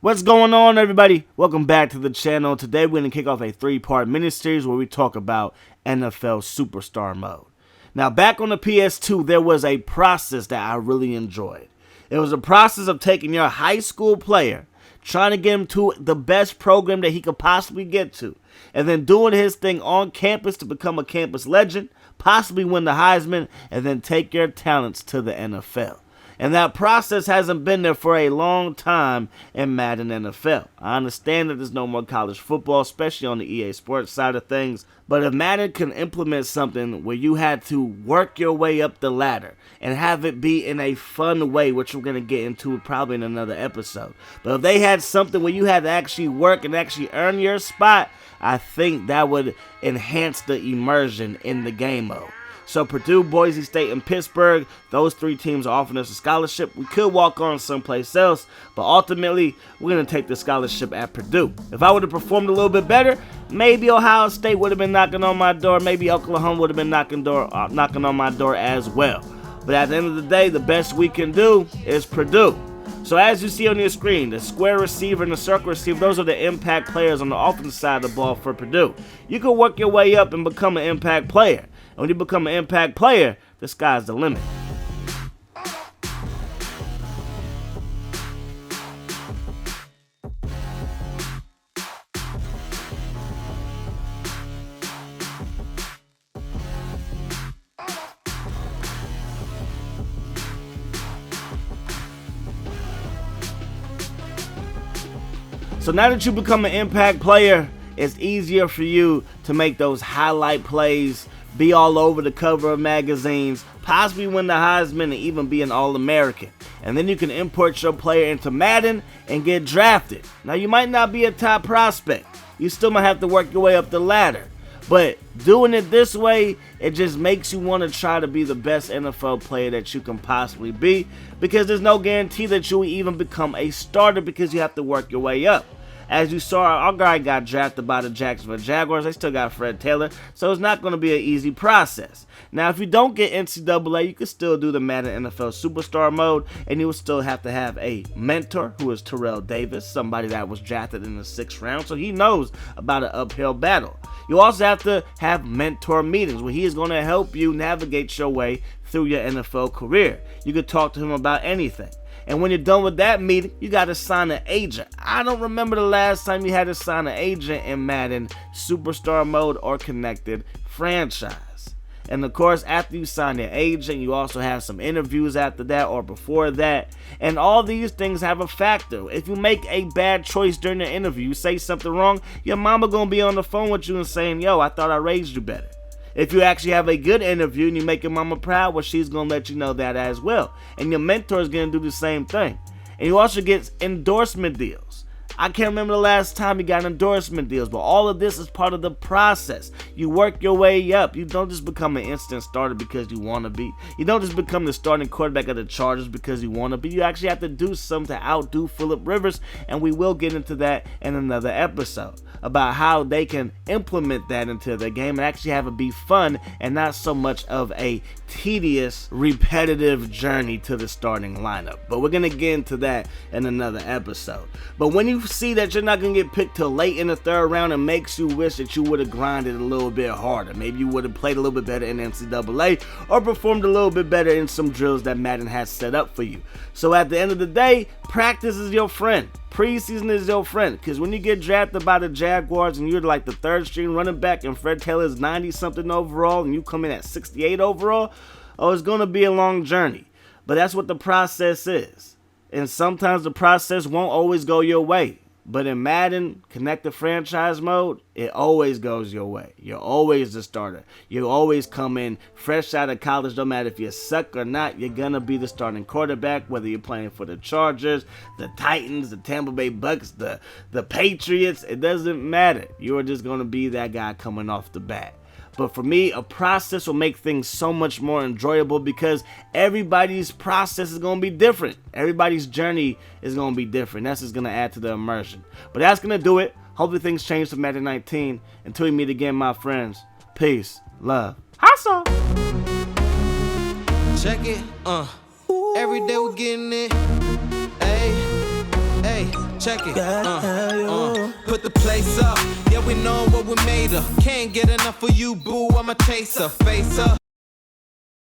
What's going on, everybody? Welcome back to the channel. Today we're going to kick off a 3-part mini-series where we talk about NFL Superstar Mode. Now, back on the PS2, there was a process that I really enjoyed. It was a process of taking your high school player, trying to get him to the best program that he could possibly get to, and then doing his thing on campus to become a campus legend, possibly win the Heisman, and then take your talents to the NFL. And that process hasn't been there for a long time in Madden NFL. I understand that there's no more college football, especially on the EA Sports side of things. But if Madden can implement something where you had to work your way up the ladder and have it be in a fun way, which we're going to get into probably in another episode. But if they had something where you had to actually work and actually earn your spot, I think that would enhance the immersion in the game mode. So Purdue, Boise State, and Pittsburgh, those 3 teams are offering us a scholarship. We could walk on someplace else, but ultimately, we're going to take the scholarship at Purdue. If I would have performed a little bit better, maybe Ohio State would have been knocking on my door. Maybe Oklahoma would have been knocking on my door as well. But at the end of the day, the best we can do is Purdue. So as you see on your screen, the square receiver and the circle receiver, those are the impact players on the offensive side of the ball for Purdue. You can work your way up and become an impact player. And when you become an impact player, the sky's the limit. So now that you become an impact player, it's easier for you to make those highlight plays, be all over the cover of magazines, possibly win the Heisman, and even be an All-American. And then you can import your player into Madden and get drafted. Now, you might not be a top prospect. You still might have to work your way up the ladder. But doing it this way, it just makes you want to try to be the best NFL player that you can possibly be, because there's no guarantee that you will even become a starter because you have to work your way up. As you saw, our guy got drafted by the Jacksonville Jaguars. They still got Fred Taylor, so it's not going to be an easy process. Now, if you don't get NCAA, you can still do the Madden NFL Superstar Mode, and you will still have to have a mentor, who is Terrell Davis, somebody that was drafted in the 6th round, so he knows about an uphill battle. You also have to have mentor meetings where he is going to help you navigate your way through your NFL career. You could talk to him about anything. And when you're done with that meeting, you got to sign an agent. I don't remember the last time you had to sign an agent in Madden Superstar Mode or Connected Franchise. And of course, after you sign your agent, you also have some interviews after that or before that. And all these things have a factor. If you make a bad choice during the interview, you say something wrong, your mama gonna be on the phone with you and saying, yo, I thought I raised you better. If you actually have a good interview and you make your mama proud, well, she's going to let you know that as well. And your mentor is going to do the same thing. And you also get endorsement deals. I can't remember the last time you got endorsement deals, but all of this is part of the process. You work your way up. You don't just become an instant starter because you want to be. You don't just become the starting quarterback of the Chargers because you want to be. You actually have to do something to outdo Phillip Rivers, and we will get into that in another episode about how they can implement that into their game and actually have it be fun and not so much of a tedious, repetitive journey to the starting lineup. But we're going to get into that in another episode. But when you see that you're not going to get picked till late in the 3rd round, it makes you wish that you would have grinded a little bit harder. Maybe you would have played a little bit better in NCAA or performed a little bit better in some drills that Madden has set up for you. So at the end of the day, practice is your friend. Preseason is your friend, because when you get drafted by the Jaguars and you're like the 3rd string running back and Fred Taylor is 90-something overall and you come in at 68 overall, it's going to be a long journey. But that's what the process is. And sometimes the process won't always go your way. But in Madden Connected Franchise Mode, it always goes your way. You're always the starter. You always come in fresh out of college. No matter if you suck or not, you're going to be the starting quarterback, whether you're playing for the Chargers, the Titans, the Tampa Bay Bucks, the Patriots. It doesn't matter. You're just going to be that guy coming off the bat. But for me, a process will make things so much more enjoyable because everybody's process is going to be different. Everybody's journey is going to be different. That's just going to add to the immersion. But that's going to do it. Hopefully things change for Madden 19. Until we meet again, my friends. Peace, love, hustle. Check it, every day we're getting it. Hey, check it. Put the place up. Yeah, we know what we made of. Can't get enough of you, boo. I'm a chaser. Face up.